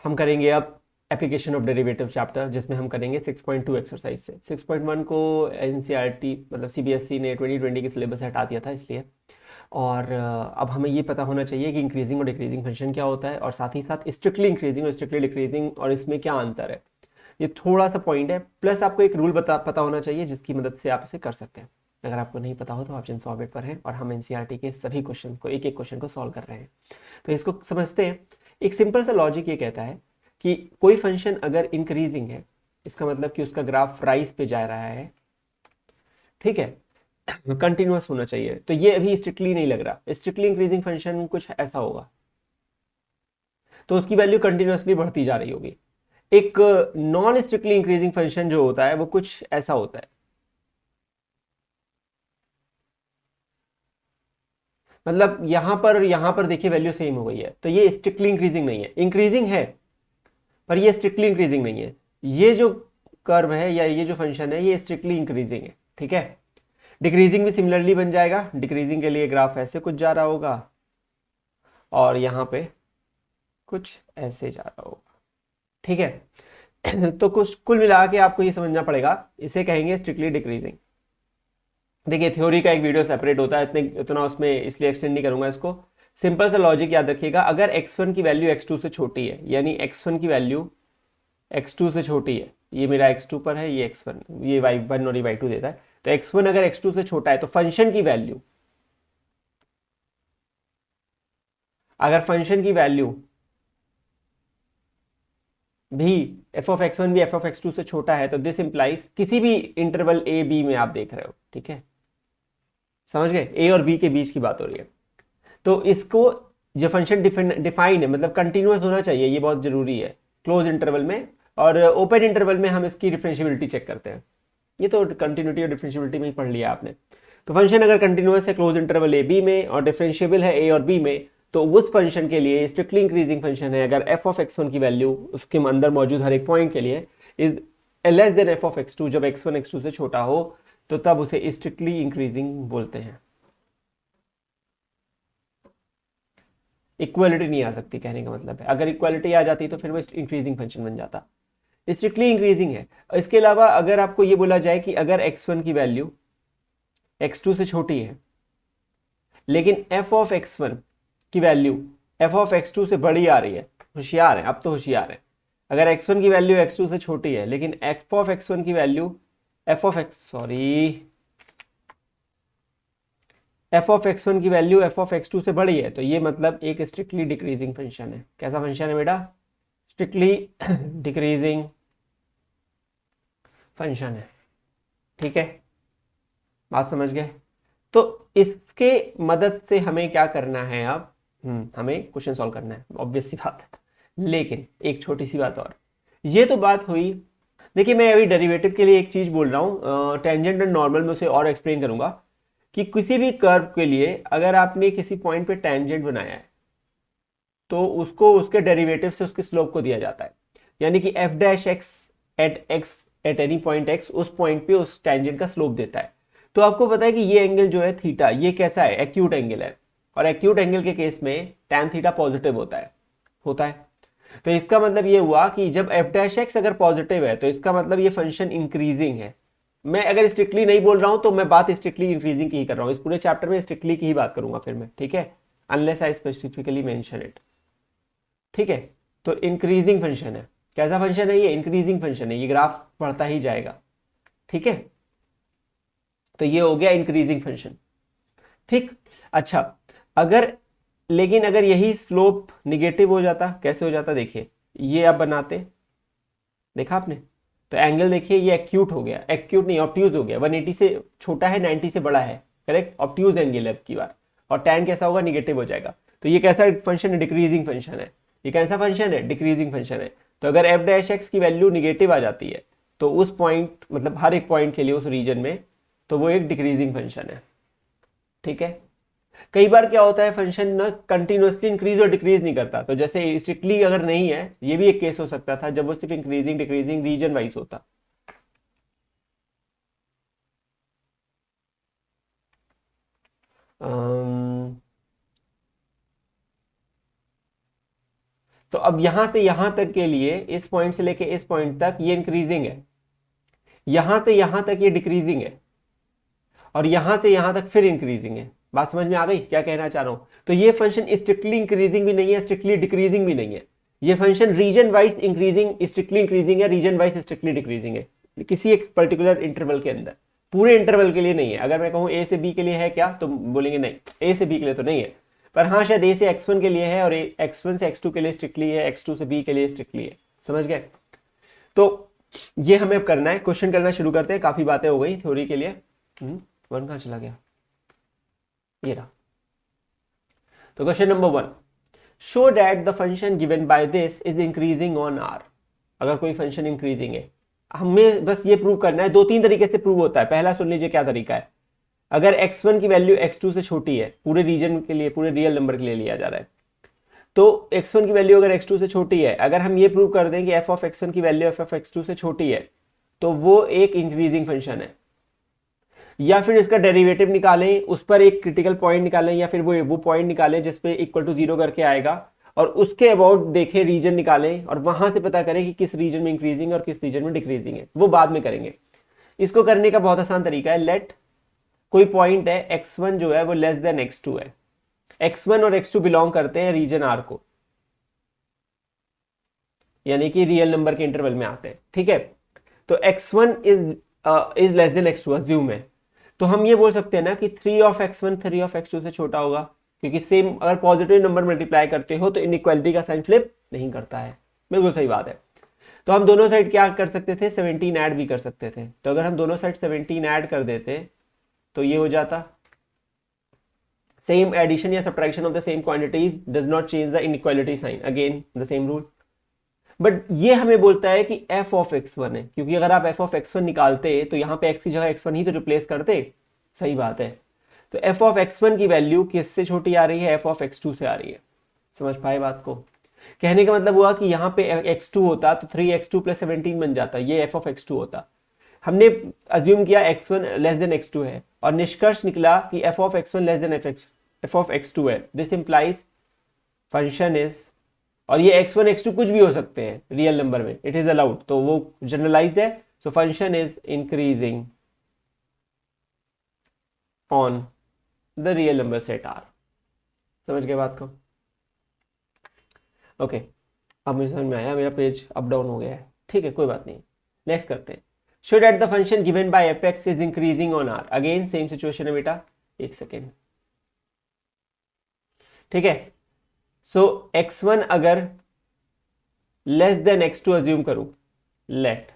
हम करेंगे अब एप्लीकेशन ऑफ डेरिवेटिव चैप्टर, जिसमें हम करेंगे 6.2 एक्सरसाइज से। 6.1 को एनसीईआरटी मतलब सीबीएसई ने 2020 के सिलेबस से हटा दिया था इसलिए। और अब हमें ये पता होना चाहिए कि इंक्रीजिंग और डिक्रीजिंग फंक्शन क्या होता है, और साथ ही साथ स्ट्रिक्टली इंक्रीजिंग और स्ट्रिक्टली डिक्रीजिंग और इसमें क्या अंतर है। ये थोड़ा सा पॉइंट है, प्लस आपको एक रूल पता होना चाहिए जिसकी मदद से आप इसे कर सकते हैं। अगर आपको नहीं पता हो तो ऑप्शन सॉल्व इट पर है, और हम एनसीईआरटी के सभी क्वेश्चन को एक एक क्वेश्चन को सॉल्व कर रहे हैं। तो इसको समझते हैं। एक सिंपल सा लॉजिक ये कहता है कि कोई फंक्शन अगर इंक्रीजिंग है, इसका मतलब कि उसका ग्राफ राइज पे जा रहा है, ठीक है, कंटिन्यूअस होना चाहिए। तो ये अभी स्ट्रिक्टली नहीं लग रहा, स्ट्रिक्टली इंक्रीजिंग फंक्शन कुछ ऐसा होगा, तो उसकी वैल्यू कंटिन्यूअसली बढ़ती जा रही होगी। एक नॉन स्ट्रिक्टली इंक्रीजिंग फंक्शन जो होता है वो कुछ ऐसा होता है, मतलब यहां पर देखिए वैल्यू सेम हो गई है, तो ये स्ट्रिक्टली इंक्रीजिंग नहीं है, इंक्रीजिंग है पर ये स्ट्रिक्टली इंक्रीजिंग नहीं है। ये जो कर्व है या ये जो फंक्शन है ये स्ट्रिक्टली इंक्रीजिंग है, ठीक है। डिक्रीजिंग भी सिमिलरली बन जाएगा, डिक्रीजिंग के लिए ग्राफ ऐसे कुछ जा रहा होगा और यहाँ पे कुछ ऐसे जा रहा होगा, ठीक है। तो कुछ कुल मिला के आपको ये समझना पड़ेगा, इसे कहेंगे स्ट्रिक्टली डिक्रीजिंग। देखिए थ्योरी का एक वीडियो सेपरेट होता है, इतना उसमें इसलिए एक्सटेंड नहीं करूंगा इसको। सिंपल सा लॉजिक याद रखिएगा, अगर x1 की वैल्यू x2 से छोटी है, यानी x1 की वैल्यू x2 से छोटी है, ये मेरा x2 पर है, ये x1, ये y1 और ये y2 देता है, तो x1 अगर x2 से छोटा है तो फंक्शन की वैल्यू, अगर फंक्शन की वैल्यू भी एफ ऑफ एक्स वन भी एफ ऑफ एक्स टू से छोटा है, तो दिस इंप्लाइज किसी भी इंटरवल ए बी में आप देख रहे हो, ठीक है, समझ गए, ए और बी के बीच की बात हो रही है। तो इसको जो फंक्शन डिफाइन है, मतलब कंटिन्यूअस होना चाहिए, ये बहुत जरूरी है क्लोज इंटरवल में। और ओपन इंटरवल में हम इसकी डिफरेंशियबिलिटी चेक करते हैं, ये तो कंटिन्यूटी और डिफरेंशियबिलिटी में ही पढ़ लिया आपने। तो फंक्शन अगर कंटिन्यूअस है क्लोज इंटरवल ए बी में और डिफरेंशियबल है ए और बी में, तो उस फंक्शन के लिए स्ट्रिक्टली इंक्रीजिंग फंक्शन है अगर एफ ऑफ एक्स वन की वैल्यू उसके अंदर मौजूद हर एक पॉइंट के लिए is less than f of x two, जब एक्स वन एक्स टू से छोटा हो, तो तब उसे स्ट्रिक्टली इंक्रीजिंग बोलते हैं। इक्वालिटी नहीं आ सकती कहने का मतलब है, अगर इक्वालिटी आ जाती तो फिर वो इंक्रीजिंग फंक्शन बन जाता। स्ट्रिक्टली इंक्रीजिंग है। इसके अलावा अगर आपको ये बोला जाए कि अगर एक्स वन की वैल्यू एक्स टू से छोटी है, लेकिन एफ ऑफ एक्स वन की value f of x two से बड़ी आ रही है, होशियार है, अब तो होशियार है। अगर एक्स वन की वैल्यू एक्स टू से छोटी है लेकिन एफ ऑफ एक्स वन की value f of x one की value f of x two से बड़ी है, तो ये मतलब एक स्ट्रिक्टली डिक्रीजिंग फंक्शन है। कैसा फंक्शन है बेटा? स्ट्रिक्टली डिक्रीजिंग फंक्शन है, ठीक है, बात समझ गए। तो इसके मदद से हमें क्या करना है अब, हमें क्वेश्चन सॉल्व करना है, ऑब्वियस सी बात है। लेकिन एक छोटी सी बात और, ये तो बात हुई। देखिए मैं अभी डेरिवेटिव के लिए एक चीज बोल रहा हूँ, टेंजेंट एंड नॉर्मल में उसे और एक्सप्लेन करूंगा कि किसी भी कर्व के लिए अगर आपने किसी पॉइंट पे टेंजेंट बनाया है तो उसको उसके डेरिवेटिव से उसके स्लोप को दिया जाता है, यानी कि F dash x at any point x उस पॉइंट पे उस टेंजेंट का स्लोप देता है। तो आपको पता है कि ये एंगल जो है थीटा, ये कैसा है? एक्यूट एंगल है, और एक्यूट एंगल के केस में tan थीटा पॉजिटिव होता है। तो इसका मतलब ये हुआ कि जब एफ डैश एक्स अगर पॉजिटिव है तो इसका मतलब ये फंक्शन इंक्रीजिंग है। मैं अगर स्ट्रिक्टली नहीं बोल रहा हूं तो मैं बात स्ट्रिक्टली इंक्रीजिंग की ही कर रहा हूं, इस पूरे चैप्टर में स्ट्रिक्टली की ही बात करूंगा फिर मैं, ठीक है, unless I specifically mention it, ठीक है। तो इंक्रीजिंग फंक्शन है, कैसा फंक्शन है? ये इंक्रीजिंग फंक्शन है, ये ग्राफ बढ़ता ही जाएगा, ठीक है। तो ये हो गया इंक्रीजिंग फंक्शन, ठीक। अच्छा, अगर लेकिन अगर यही स्लोप निगेटिव हो जाता, कैसे हो जाता? देखिए ये आप बनाते, देखा आपने, तो एंगल देखिए ये एक्यूट हो गया, एक्यूट नहीं ऑप्ट्यूज हो गया, 180 से छोटा है 90 से बड़ा है, करेक्ट, ऑप्ट्यूज एंगल है अब की बार। और टैन कैसा होगा? निगेटिव हो जाएगा। तो ये कैसा फंक्शन है? डिक्रीजिंग फंक्शन है। ये कैसा फंक्शन है? डिक्रीजिंग फंक्शन है। तो अगर एफ डैश एक्स की वैल्यू निगेटिव आ जाती है तो उस पॉइंट मतलब हर एक पॉइंट के लिए उस रीजन में, तो वो एक डिक्रीजिंग फंक्शन है, ठीक है। कई बार क्या होता है, फंक्शन ना कंटिन्यूअसली इंक्रीज और डिक्रीज नहीं करता, तो जैसे स्ट्रिक्टली अगर नहीं है, ये भी एक केस हो सकता था जब वो सिर्फ इंक्रीजिंग डिक्रीजिंग रीजन वाइज होता। अम्म, तो अब यहां से यहां तक के लिए, इस पॉइंट से लेके इस पॉइंट तक ये इंक्रीजिंग है, यहां से यहां तक ये डिक्रीजिंग है, और यहां से यहां तक फिर इंक्रीजिंग है। बात समझ में आ गई क्या कहना चाह रहा हूं? तो ये फंक्शन स्ट्रिक्टली इंक्रीजिंग भी नहीं है, स्ट्रिक्टली डिक्रीजिंग भी नहीं है। ये function reason wise increasing strictly increasing है, रीजन वाइज स्ट्रिक्टली डिक्रीजिंग है, किसी एक पर्टिकुलर इंटरवल के अंदर, पूरे इंटरवल के लिए नहीं है। अगर मैं कहूं ए से बी के लिए है क्या, तो बोलेंगे नहीं, ए से बी के लिए तो नहीं है, पर हाँ शायद ए से x1 के लिए है, और x1 से x2 के लिए स्ट्रिक्टली है, x2 से b के लिए स्ट्रिक्टली है। समझ गए? तो ये हमें अब करना है, क्वेश्चन करना शुरू करते हैं। काफी बातें हो गई थ्योरी के लिए। वन कहां चला गया? ये रहा। तो question number 1, show that the function given by this is increasing on r। अगर कोई फंक्शन इंक्रीजिंग है, हमें बस ये प्रूव करना है। 2-3 तरीके से प्रूव होता है। पहला सुन लीजिए क्या तरीका है। अगर x1 की वैल्यू x2 से छोटी है, पूरे रीजन के लिए, पूरे रियल नंबर के लिए लिया जा रहा है, तो x1 की वैल्यू अगर x2 से छोटी है, अगर हम ये प्रूव कर दें कि f ऑफ x1 की वैल्यू f ऑफ x2 से छोटी है, तो वो एक इंक्रीजिंग फंक्शन है। या फिर इसका डेरिवेटिव निकालें, उस पर एक क्रिटिकल पॉइंट निकालें, या फिर वो पॉइंट निकालें जिसपे इक्वल टू 0 करके आएगा, और उसके अबाउट देखें, रीजन निकालें, और वहां से पता करें कि किस रीजन में इंक्रीजिंग और किस रीजन में डिक्रीजिंग है। वो बाद में करेंगे। इसको करने का बहुत आसान तरीका है। लेट कोई पॉइंट है x1 जो है वो लेस देन x2 है, x1 और x2 बिलोंग करते हैं रीजन r को, यानी कि रियल नंबर के इंटरवल में आते हैं। ठीक है, तो x1 is less then x2 assume है। तो हम ये बोल सकते हैं ना कि 3 ऑफ x1 3 ऑफ x2 से छोटा होगा, क्योंकि सेम अगर पॉजिटिव नंबर मल्टीप्लाई करते हो तो इनइक्वालिटी का साइन फ्लिप नहीं करता है। बिल्कुल सही बात है। तो हम दोनों साइड क्या कर सकते थे, 17 ऐड भी कर सकते थे। तो अगर हम दोनों साइड 17 ऐड कर देते तो ये हो जाता, सेम एडिशन या subtraction of the same quantities does not change the inequality sign, again the same rule. But ये हमें बोलता है कि f ऑफ x1 है, क्योंकि अगर आप f ऑफ x1 निकालते तो यहाँ पे x की जगह x1 ही तो रिप्लेस करते। सही बात है। तो f ऑफ x1 की वैल्यू किससे छोटी आ रही है, f ऑफ x2 से आ रही है। समझ पाए बात को? कहने का मतलब हुआ कि यहाँ पे x2 होता तो 3x2 प्लस 17 बन जाता, ये f ऑफ x2 होता। हमने अज्यूम किया x1 लेस देन x2 है, और निष्कर्ष निकला कि f of x1 less than f of x2 है। दिस इंप्लाइज फंक्शन इज, और ये x1 x2 कुछ भी हो सकते हैं रियल नंबर में, इट इज अलाउड, तो वो जनरलाइज्ड है। So function is increasing on the real number set r। समझ गए बात को? ओके, अब मुझे समझ में आया, मेरा पेज अप डाउन हो गया है। ठीक है, कोई बात नहीं, नेक्स्ट करते हैं। Show that the function given bye f(x) is increasing on r। Again same situation है बेटा, एक सेकेंड। ठीक है, सो x1 अगर लेस देन x2 अज्यूम करूं, लेट,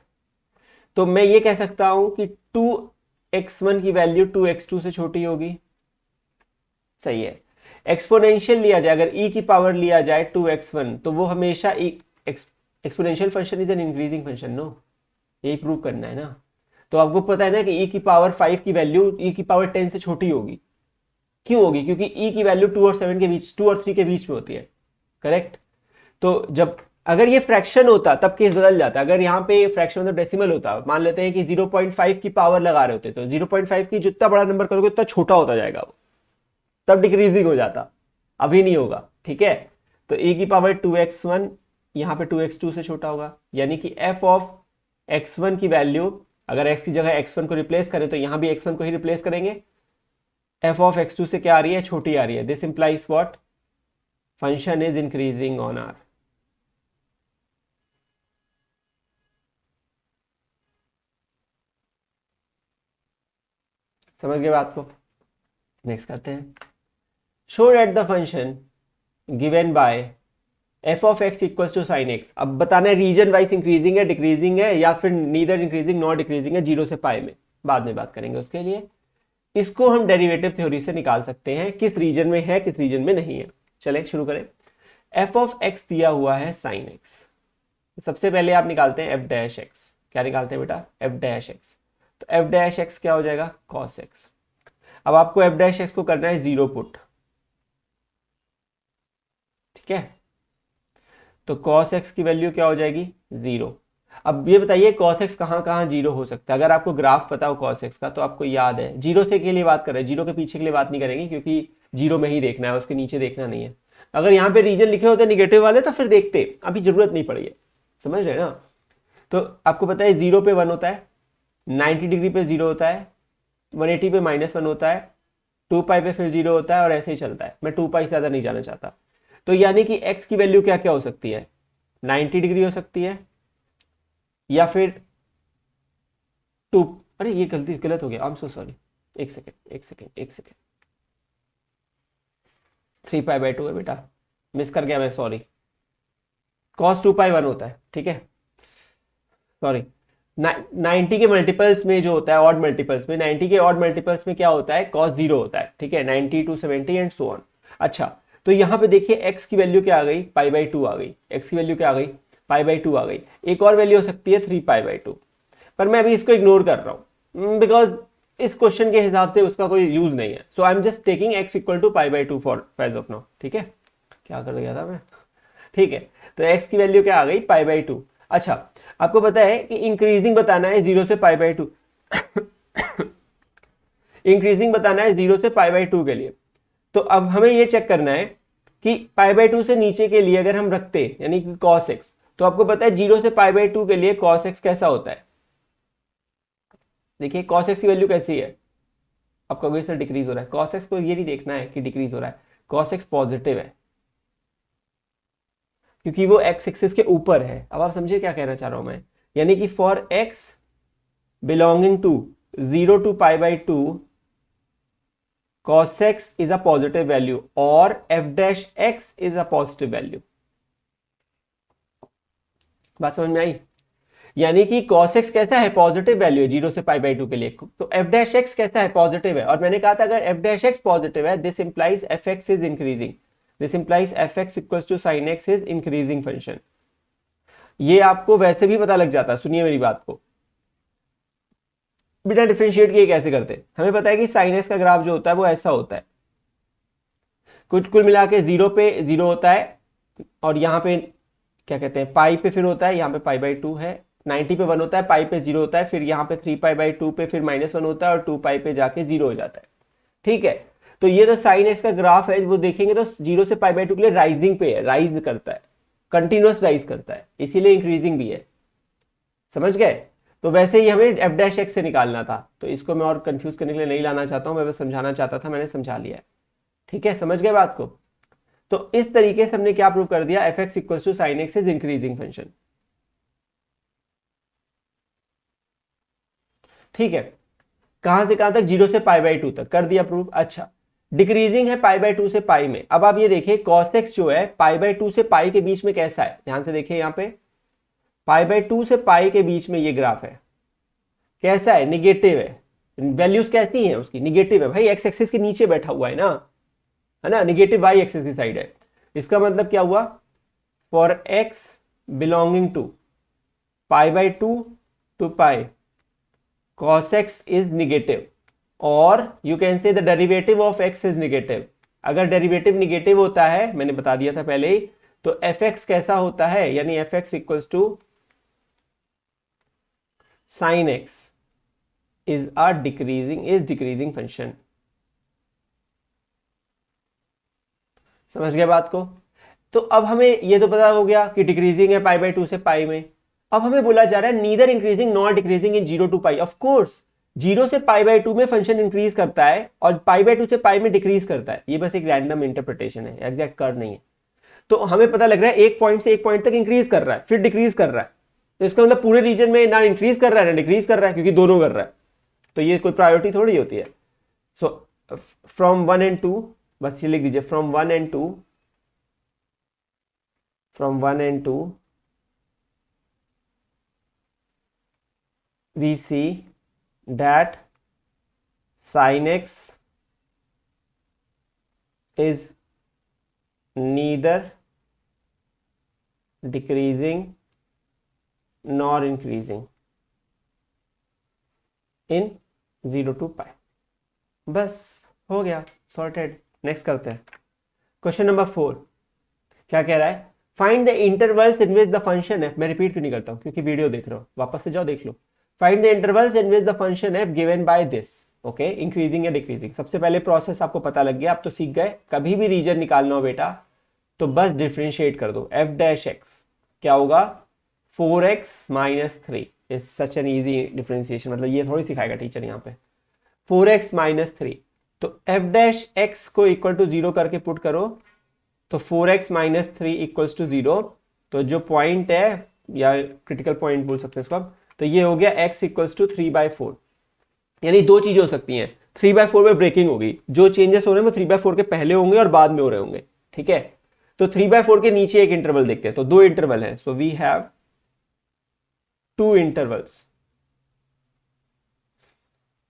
तो मैं ये कह सकता हूं कि 2x1 की वैल्यू 2x2 से छोटी होगी। सही है। एक्सपोनेंशियल लिया जाए, अगर e की पावर लिया जाए 2x1, तो वो हमेशा exponential function is an increasing function. No, यही प्रूव करना है ना। तो आपको पता है ना कि e की पावर 5 की वैल्यू e की पावर 10 से छोटी होगी। क्यों होगी? क्योंकि e की वैल्यू 2 और 7 के बीच, 2 और 3 के बीच में होती है। करेक्ट? तो जब अगर ये फ्रैक्शन होता तब केस बदल जाता। अगर यहाँ पे फ्रैक्शन मतलब डेसिमल होता, मान लेते हैं कि 0.5 की पावर लगा रहे होते, तो 0.5 की जितना बड़ा नंबर करोगे उतना छोटा होता जाएगा वो, तब डिक्रीजिंग हो जाता, अभी नहीं होगा। ठीक है, तो e की पावर 2x1 यहाँ पे 2x2 से छोटा होगा, यानी कि f ऑफ x1 की वैल्यू, अगर x की जगह x1 को रिप्लेस करें तो यहाँ भी x1 को ही रिप्लेस करेंगे, f ऑफ x2 से क्या आ रही है, छोटी आ रही है। This implies what? Function is increasing on r। समझ गए बात को? नेक्स्ट करते हैं। Show that the function given by f of x equals to sine x। अब बताना है रीजन वाइज इंक्रीजिंग है, डिक्रीजिंग है, या फिर नीदर इंक्रीजिंग नॉट डिक्रीजिंग है, 0 से पाई में, बाद में बात करेंगे उसके लिए। इसको हम डेरिवेटिव थ्योरी से निकाल सकते हैं, किस रीजन में है किस रीजन में नहीं है। चले शुरू करें। f ऑफ x दिया हुआ है साइन x। सबसे पहले आप निकालते हैं f डैश x। क्या निकालते हैं बेटा? f dash x। तो f डैश x क्या हो जाएगा? cos x। अब आपको f डैश x को करना है 0 पुट। ठीक है, तो cos x की वैल्यू क्या हो जाएगी? 0। अब ये बताइए cos x कहाँ कहाँ 0 हो सकता है? अगर आपको ग्राफ पता हो cos x का, तो आपको याद है, 0 से के लिए बात कर रहे हैं, 0 के पीछे के लिए बात नहीं करेंगे, क्योंकि 0 में ही देखना है, उसके नीचे देखना नहीं है। अगर यहाँ पे रीजन लिखे होते निगेटिव वाले तो फिर देखते, अभी जरूरत नहीं पड़ी है, समझ रहे हैं ना। तो आपको पता है 0 पे 1 होता है, 90 डिग्री पे 0 होता है, 180 पे -1 होता है, 2 पाई पे फिर 0 होता है और ऐसे ही चलता है। मैं 2 पाई से ज़्यादा नहीं जाना चाहता। तो यानी कि x की वैल्यू क्या क्या हो सकती है, 90 डिग्री हो सकती है, या फिर 2, अरे ये गलत हो गया, आई एम सो सॉरी, एक सेकेंड 3 पाई बाई 2 है बेटा, मिस कर गया मैं, सॉरी। cos 2 पाई 1 होता है, ठीक है, सॉरी। 90 के मल्टीपल्स में जो होता है, ऑड मल्टीपल्स में, 90 के ऑड मल्टीपल्स में क्या होता है, cos 0 होता है, ठीक है, 90 to 70 एंड सो ऑन। अच्छा, तो यहाँ पे देखिए x की वैल्यू क्या आ गई, पाई बाई 2 आ गई, x की वैल्यू क्या आ गई, पाई बाई 2 आ गई। एक और वैल्यू हो सकती है 3 पाई बाई 2, पर मैं अभी इसको इग्नोर कर रहा हूँ बिकॉज इस क्वेश्चन के हिसाब से उसका कोई यूज नहीं है। So I am just taking x equal to pi by 2 for as of now, ठीक है, क्या कर गया था मैं, ठीक है। तो x की वैल्यू क्या आ गई, पाई बाई 2। अच्छा, आपको पता है कि इंक्रीजिंग बताना है 0 से पाई बाई 2 इंक्रीजिंग बताना है 0 से पाई बाई 2 के लिए। तो अब हमें ये चेक करना है कि पाई बाई 2 से नीचे के लिए अगर हम रखते यानी कि cos x, तो आपको पता है 0 से पाई बाई 2 के लिए cos x कैसा होता है। देखिए cos x की वैल्यू कैसी है, आपका वही सर डिक्रीज हो रहा है। cos x को ये नहीं देखना है कि डिक्रीज हो रहा है, cos x पॉजिटिव है क्योंकि वो x एक्सिस के ऊपर है। अब आप समझिए क्या कहना चाह रहा हूं मैं, यानी कि for x belonging to 0 to pi by 2 cos x is a positive value और f dash x is a positive value। बात समझ में आई, यानी कि cos x कैसा है, पॉजिटिव वैल्यू है 0 से पाई बाई 2 के लिए, तो f dash x कैसा है, पॉजिटिव है। और मैंने कहा था अगर f dash x पॉजिटिव है, this implies fx is increasing, this implies fx equals to sin x is increasing function. ये आपको वैसे भी पता लग जाता है, सुनिए मेरी बात को, बिना डिफरेंशिएट किए कैसे करते। हमें पता है कि sin x का ग्राफ जो होता है वो ऐसा होता है, कुल मिला के 0 पे 0 होता है और यहाँ पे क्या कहते हैं पाई पे फिर होता है, यहाँ पे पाई बाई 2 है, 90 पे 1 होता है, पाई पे 0 होता है, फिर यहाँ पे 3 पाई बाई 2 पे फिर -1 होता है और 2 पाई पे जाके 0 हो जाता है, ठीक है। तो ये तो साइन एक्स का ग्राफ है, वो देखेंगे तो 0 से पाई बाई 2 के लिए राइजिंग पे है, राइज करता है, कंटिन्यूअस राइज करता है, इसीलिए इंक्रीजिंग भी है, समझ गए। तो वैसे ही हमें एफ डैश एक्स से निकालना था, तो इसको मैं और कंफ्यूज करने के लिए नहीं लाना चाहता हूं, मैं बस समझाना चाहता था, मैंने समझा लिया है, ठीक है, समझ गए बात को। तो इस तरीके से हमने क्या प्रूव कर दिया, f x equal to sine x is increasing function, ठीक है। कहां से कहां तक, 0 से पाई बाई 2 तक कर दिया प्रूव। अच्छा, डिक्रीजिंग है पाई बाई 2 से पाई में। अब आप ये देखिए cos x जो है पाई बाई 2 से पाई के बीच में कैसा है, ध्यान से देखिए यहाँ पे पाई बाई 2 से पाई के बीच में ये ग्राफ है, कैसा है, निगेटिव है। वैल्यूज कैसी हैं उसकी, निगेटिव है भाई, एक्स एक्सिस के नीचे बैठा हुआ है ना, निगेटिव वाई एक्सिस की साइड है। इसका मतलब क्या हुआ, for x belonging to pi by 2 to pi cos x is negative और you can say the derivative of x is negative। अगर डेरिवेटिव निगेटिव होता है, मैंने बता दिया था पहले ही, तो fx कैसा होता है, यानी fx equals to sin x is a decreasing function. समझ गए बात को। तो अब हमें ये तो पता हो गया कि डिक्रीजिंग है पाई बाई 2 से पाई में। अब हमें बोला जा रहा है neither increasing not decreasing in 0 to pi. Of course 0 से पाई बाई 2 में फंक्शन इंक्रीज करता है और पाई बाई 2 से पाई में डिक्रीज करता है, ये बस एक रैंडम इंटरप्रिटेशन है, एग्जैक्ट कर्व नहीं है। तो हमें पता लग रहा है एक पॉइंट से एक पॉइंट तक इंक्रीज कर रहा है फिर डिक्रीज कर रहा है, तो इसका मतलब पूरे रीजन में ना इंक्रीज कर रहा है ना डिक्रीज कर रहा है, क्योंकि दोनों कर रहा है, तो ये कोई प्रायोरिटी थोड़ी होती है। सो फ्रॉम 1 and 2, बस ये लिख दीजिए, from 1 and 2 we see that sin x is neither decreasing nor increasing in 0 to पाई। बस हो गया, सॉर्टेड। नेक्स्ट करते हैं क्वेश्चन नंबर 4। क्या कह रहा है, find the intervals in which the function है, मैं रिपीट क्यों नहीं करता हूं क्योंकि वीडियो देख रहा हूं, वापस से जाओ देख लो। Find the intervals in which the function है given by this, okay, increasing या डिक्रीजिंग। सबसे पहले प्रोसेस आपको पता लग गया, आप तो सीख गए, कभी भी रीजन निकालना हो बेटा तो बस डिफ्रेंशिएट कर दो। एफ डैश एक्स क्या होगा 4x minus three. Is such an easy differentiation, मतलब ये थोड़ी सिखाएगा टीचर यहाँ पे। 4x माइनस थ्री, तो एफ डैश एक्स को इक्वल टू जीरो करके पुट करो, तो 4x minus three equals to zero. तो जो पॉइंट है या क्रिटिकल पॉइंट बोल सकते हैं इसको आप, तो ये हो गया x इक्वल्स टू 3/4। यानी दो चीजें हो सकती हैं, 3/4 में ब्रेकिंग होगी, जो चेंजेस हो रहे हैं वो 3/4 के पहले होंगे और बाद में हो रहे होंगे। ठीक है, तो 3/4 के नीचे एक इंटरवल देखते हैं, तो दो इंटरवल है, so we have two intervals,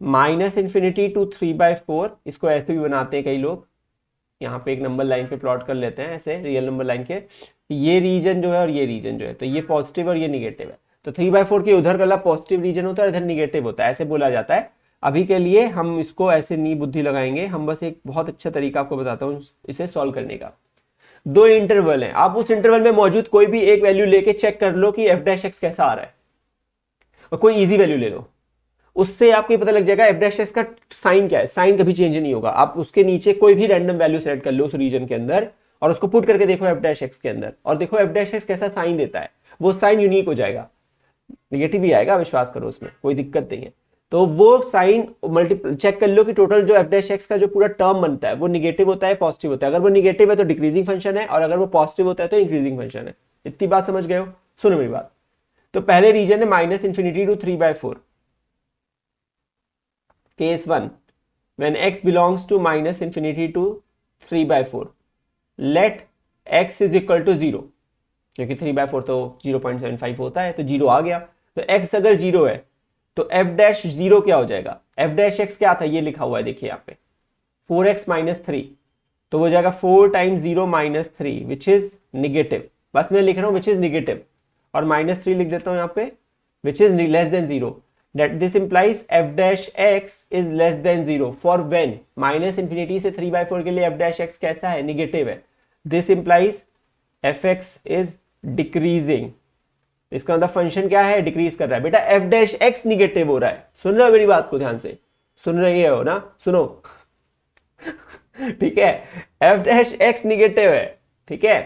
-∞ to 3/4। इसको ऐसे भी बनाते हैं कई लोग, यहाँ पे एक नंबर लाइन पे प्लॉट कर लेते हैं ऐसे रियल नंबर लाइन के, ये रीजन जो है और ये रीजन जो है, तो ये पॉजिटिव और ये निगेटिव है, तो 3/4 के उधर वाला पॉजिटिव रीजन होता है, इधर निगेटिव होता है, ऐसे बोला जाता है। अभी के लिए हम इसको ऐसे नहीं बुद्धि लगाएंगे, हम बस एक बहुत अच्छा तरीका आपको बताता हूँ इसे सॉल्व करने का। दो इंटरवल हैं, आप उस इंटरवल में मौजूद कोई भी एक वैल्यू लेके चेक कर लो कि एफ डैश एक्स कैसा आ रहा है, और कोई इजी वैल्यू ले लो, उससे आपको पता लग जाएगा एफ डैश एक्स का साइन क्या है। साइन कभी चेंज नहीं होगा, आप उसके नीचे कोई भी रैंडम वैल्यू सेलेक्ट कर लो उस रीजन के अंदर और उसको पुट करके देखो एफ डैश एक्स के अंदर, और देखो एफ डैश एक्स कैसा साइन देता है, वो साइन यूनिक हो जाएगा, निगेटिव ही आएगा, विश्वास करो उसमें कोई दिक्कत नहीं है। तो वो साइन मल्टीपल चेक कर लो कि टोटल जो एफ डैश एक्स का जो पूरा टर्म बनता है वो निगेटिव होता है पॉजिटिव होता है। अगर वो निगेटिव है तो डिक्रीजिंग फंक्शन है, और अगर वो पॉजिटिव होता है तो इंक्रीजिंग फंक्शन है। इतनी बात समझ गए हो? सुनो मेरी बात। तो पहले रीजन है -∞ to 3/4। Case 1, when x belongs to -∞ to 3/4, let x is equal to 0, क्योंकि 3/4 तो 0.75 होता है, तो 0 आ गया। तो x अगर 0 है तो f डैश 0 क्या हो जाएगा, f डैश x क्या था, ये लिखा हुआ है देखिए यहाँ पे 4x माइनस 3, तो वो जाएगा 4 times 0 minus 3 which is negative. बस मैं लिख रहा हूँ विच इज निगेटिव, और -3 लिख देता हूँ यहाँ पे which is less then 0। That this implies f dash x is less than 0 for when -∞ से 3/4 के लिए f dash x कैसा है, निगेटिव है। This implies fx is decreasing। इसका मतलब फंक्शन क्या है, डिक्रीज कर रहा है। बेटा f dash x निगेटिव हो रहा है, सुन रहे हो मेरी बात को ध्यान से, सुन रहे हो ना, सुनो ठीक है, f dash x निगेटिव है, ठीक है,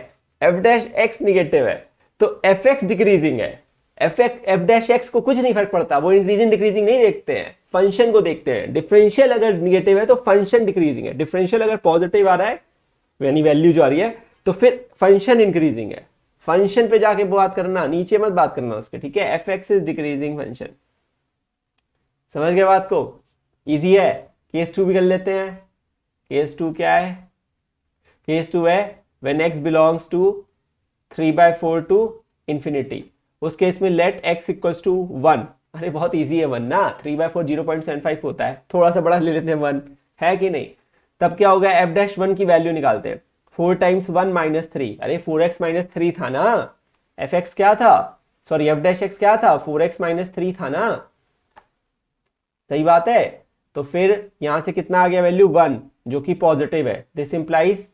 f dash x निगेटिव है, तो fx डिक्रीजिंग है। एफ डैश एक्स को कुछ नहीं फर्क पड़ता, वो इंक्रीजिंग डिक्रीजिंग नहीं देखते हैं, फंक्शन को देखते हैं। डिफरेंशियल अगर निगेटिव है तो फंक्शन डिक्रीजिंग है, डिफरेंशियल अगर पॉजिटिव आ रहा है यानी वैल्यू जो आ रही है तो फिर फंक्शन इंक्रीजिंग है। फंक्शन पे जाके बात करना, नीचे मत बात करना उसके, ठीक है। F x is decreasing function, समझ गए बात को? इजी है। केस 2 भी कर लेते हैं। केस 2 क्या है? केस 2 है when x belongs to 3/4 to infinity. उस केस में लेट x इक्वल्स टू 1। अरे बहुत इजी है 1 ना, 3/4 0.75 होता है, थोड़ा सा बड़ा ले लेते हैं 1, है कि नहीं। तब क्या होगा, f डैश 1 की वैल्यू निकालते हैं, 4 टाइम्स 1 माइनस 3। अरे 4x माइनस 3 था ना, fx क्या था, सॉरी f डैश x क्या था, 4x माइनस 3 था ना, सही बात है। तो फिर यहां से कितना आ गया वैल्यू 1, जो कि पॉजिटिव है। This implies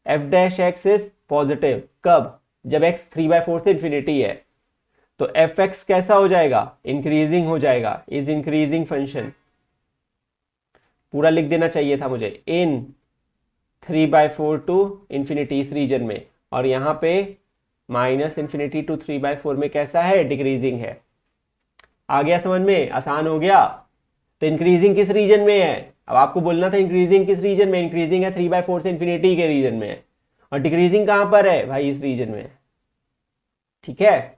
f dash x is positive. कब? जब x 3/4 से इंफिनिटी है। तो एफ एक्स कैसा हो जाएगा, इंक्रीजिंग हो जाएगा, इज इंक्रीजिंग फंक्शन। पूरा लिख देना चाहिए था मुझे, इन 3/4 टू इंफिनिटी इस रीजन में, और यहां पे -∞ टू 3/4 में कैसा है, डिक्रीजिंग है। आ गया समझ में? आसान हो गया। तो इंक्रीजिंग किस रीजन में है, अब आपको बोलना था इंक्रीजिंग किस रीजन में। इंक्रीजिंग है 3/4 से इंफिनिटी के रीजन में, और डिक्रीजिंग कहां पर है भाई, इस रीजन में, ठीक है।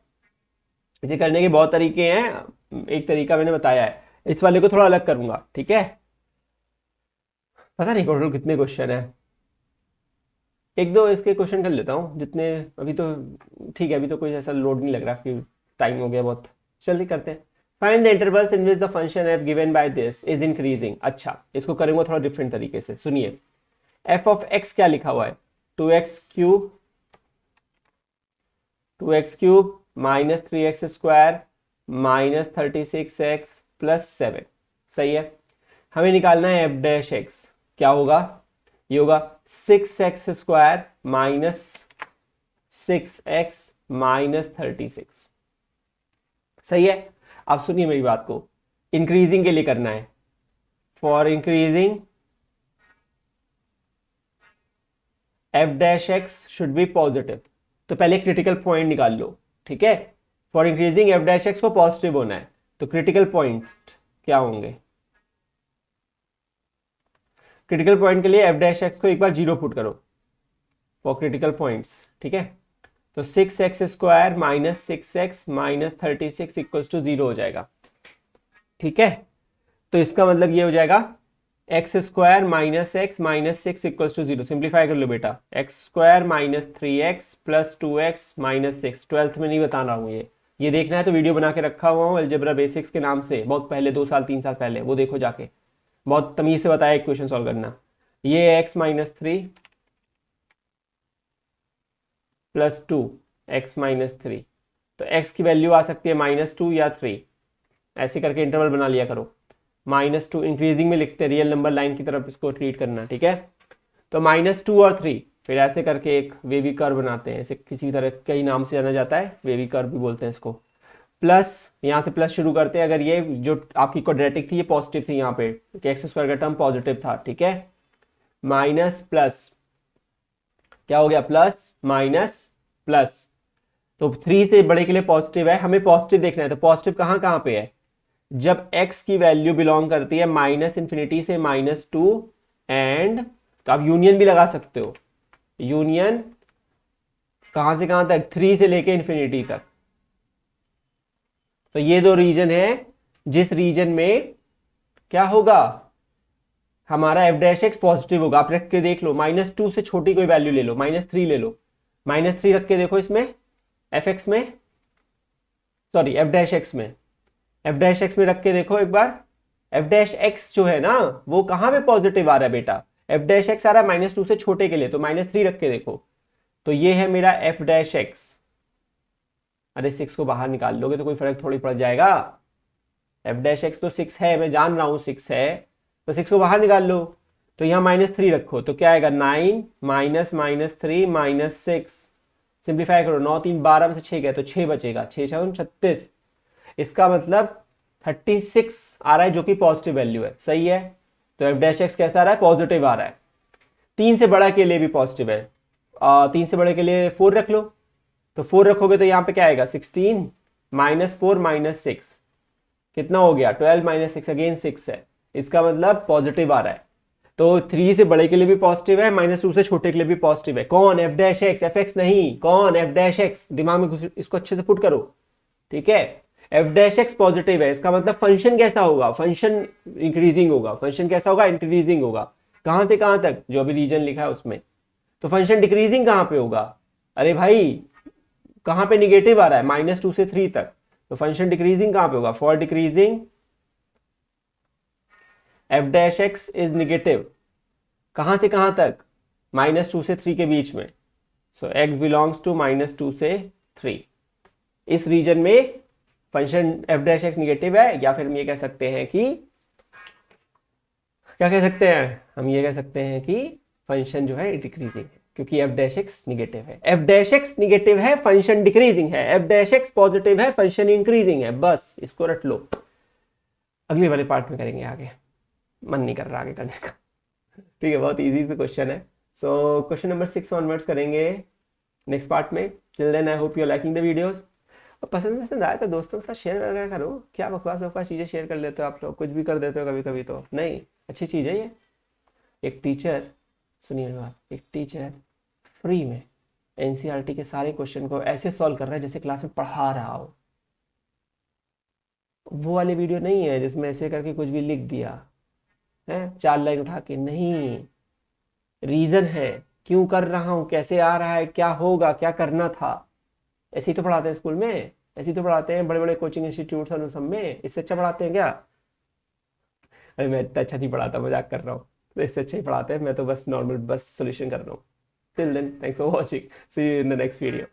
इसे करने के बहुत तरीके हैं, एक तरीका मैंने बताया है, इस वाले को थोड़ा अलग करूंगा, ठीक है। पता नहीं टोटल कितने क्वेश्चन है, एक दो इसके क्वेश्चन कर लेता हूँ जितने अभी तो, ठीक है, अभी तो कोई ऐसा लोड नहीं लग रहा कि टाइम हो गया बहुत, जल्दी करते हैं। Find the intervals in which the function F given by this is increasing. अच्छा, इसको करेंगे थोड़ा डिफरेंट तरीके से, सुनिए। एफ ऑफ एक्स क्या लिखा हुआ है, 2x cube minus 3x square minus 36x plus 7, सही है। हमें निकालना है एफ डैश एक्स, क्या होगा, ये होगा 6x square minus 6x minus 36, सही है। अब सुनिए मेरी बात को, इंक्रीजिंग के लिए करना है। For increasing F dash x should be positive, तो पहले क्रिटिकल पॉइंट निकाल लो, ठीक है। For increasing F dash x को पॉजिटिव होना है, तो क्रिटिकल पॉइंट क्या होंगे? क्रिटिकल पॉइंट के लिए एफ डैश एक्स को एक बार 0 पुट करो फॉर क्रिटिकल पॉइंट्स, ठीक है। तो 6x² minus 6x minus 36 equals to 0 हो जाएगा, ठीक है। तो इसका मतलब ये हो जाएगा x² minus x minus 6 equals to 0। Simplify कर लो बेटा, x² minus 3x plus 2x minus 6। 12th में नहीं बता रहा हूँ, ये देखना है तो वीडियो बना के रखा हुआ हूँ अलजेब्रा बेसिक्स के नाम से, बहुत पहले 2 साल 3 साल पहले, वो देखो जाके, बहुत तमीज से बताया इक्वेशन सॉल्व करना। ये x minus 3 plus 2 x minus 3, तो x की वैल्यू आ सकती है -2 या 3, ऐसे करके इंटरवल बना लिया करो। -2 इंक्रीजिंग में लिखते हैं, रियल नंबर लाइन की तरफ इसको ट्रीट करना, ठीक है। तो -2 और 3, फिर ऐसे करके एक वेवी कर्व बनाते हैं, ऐसे किसी तरह कई नाम से जाना जाता है, वेवी कर्व भी बोलते हैं इसको। प्लस यहाँ से प्लस शुरू करते हैं, अगर ये जो आपकी क्वाड्रेटिक थी ये पॉजिटिव थी यहाँ पे, x² का टर्म पॉजिटिव था, ठीक है। माइनस प्लस क्या हो गया, प्लस माइनस प्लस, तो 3 से बड़े के लिए पॉजिटिव है, हमें पॉजिटिव देखना है, तो पॉजिटिव कहाँ कहाँ पे है, जब x की वैल्यू बिलोंग करती है -∞ से -2 एंड, तो आप यूनियन भी लगा सकते हो, यूनियन कहां से कहां तक, 3 से लेके इन्फिनिटी तक। तो ये 2 रीजन है जिस रीजन में क्या होगा, हमारा एफ डैश एक्स पॉजिटिव होगा। आप रख के देख लो, -2 से छोटी कोई वैल्यू ले लो, -3 ले लो, -3 रख के देखो इसमें, एफ एक्स में, सॉरी एफ डैश एक्स में, एफ डैश एक्स में रख के देखो एक बार। एफ डैश एक्स जो है ना वो कहां पे पॉजिटिव आ रहा है बेटा, एफ डैश एक्स आ रहा है -2 से छोटे के लिए, तो -3 रख के देखो, तो ये है मेरा एफ डैश एक्स। अरे 6 को बाहर निकाल लोगे तो कोई फर्क थोड़ी पड़ जाएगा, एफ डैश एक्स तो 6 है, मैं जान रहा हूं 6 है, तो 6 को बाहर निकाल लो, तो यहाँ -3 रखो, तो क्या आएगा 9 माइनस -3 माइनस 6, सिंप्लीफाई करो, 9 3 12 में से 6 गए तो 6 बचेगा, 6 6 36, इसका मतलब 36 आ रहा है जो कि पॉजिटिव वैल्यू है, सही है। तो एफ डैश एक्स कैसा आ रहा है, पॉजिटिव आ रहा है। 3 से बड़ा के लिए भी पॉजिटिव है, 3 से बड़े के लिए 4 रख लो, तो 4 रखोगे तो यहाँ पे क्या आएगा 16 -4 -6, कितना हो गया 12 -6, अगेन 6 है, इसका मतलब पॉजिटिव आ रहा है। तो 3 से बड़े के लिए भी पॉजिटिव है, -2 से छोटे के लिए भी पॉजिटिव है। कौन, F dash x, F x नहीं, कौन, एफ डैश एक्स। दिमाग में इसको अच्छे से पुट करो, ठीक है। एफ डैश एक्स पॉजिटिव है, इसका मतलब फंक्शन कैसा होगा, फंक्शन इंक्रीजिंग होगा। फंक्शन कैसा होगा, इंक्रीजिंग होगा। कहां से कहां तक, जो अभी रीजन लिखा है उसमें। तो फंक्शन डिक्रीजिंग कहां पे होगा, अरे भाई कहां पे निगेटिव आ रहा है, -2 से 3 तक, तो फंक्शन डिक्रीजिंग कहां पे होगा, for decreasing F dash x is negative, कहां से कहां तक, -2 से 3 के बीच में। सो एक्स बिलोंग्स टू -2 से 3, इस रीजन में function F dash x negative है, या फिर हम ये कह सकते हैं कि, क्या कह सकते हैं, हम ये कह सकते हैं कि फंक्शन जो है डिक्रीजिंग है, क्योंकि एफ डैश एक्स निगेटिव है। एफ डैश एक्स निगेटिव है, फंक्शन डिक्रीजिंग है, एफ डैश एक्स पॉजिटिव है, फंक्शन इंक्रीजिंग है, बस इसको रट लो। अगले वाले पार्ट में करेंगे आगे, मन नहीं कर रहा आगे करने का, ठीक है। बहुत इजी से क्वेश्चन है। सो क्वेश्चन नंबर 6 ऑनवर्ड्स करेंगे नेक्स्ट पार्ट में। Till then I hope you are liking the videos. पसंद आया तो दोस्तों के साथ शेयर वगैरह करो। क्या बकवास चीज़ें शेयर कर लेते हो आप लोग, कुछ भी कर देते हो कभी कभी, तो नहीं, अच्छी चीज़ है ये। एक टीचर, सुनिए बात, एक टीचर फ्री में एनसीईआरटी के सारे क्वेश्चन को ऐसे सॉल्व कर रहा है जैसे क्लास में पढ़ा रहा हो। वो वाली वीडियो नहीं है जिसमें ऐसे करके कुछ भी लिख दिया है 4 लाइन उठा के, नहीं, रीजन है क्यों कर रहा हूँ, कैसे आ रहा है, क्या होगा, क्या करना था। ऐसे ही तो पढ़ाते हैं स्कूल में, ऐसे ही तो पढ़ाते हैं बड़े बड़े कोचिंग इंस्टीट्यूट्स और सब में। इससे अच्छा पढ़ाते हैं क्या? अरे मैं इतना अच्छा नहीं पढ़ाता, मजाक कर रहा हूँ, तो इससे अच्छा ही पढ़ाते हैं। मैं तो बस नॉर्मल बस सोल्यूशन कर रहा हूँ। Till then thanks for watching, see you in the next video.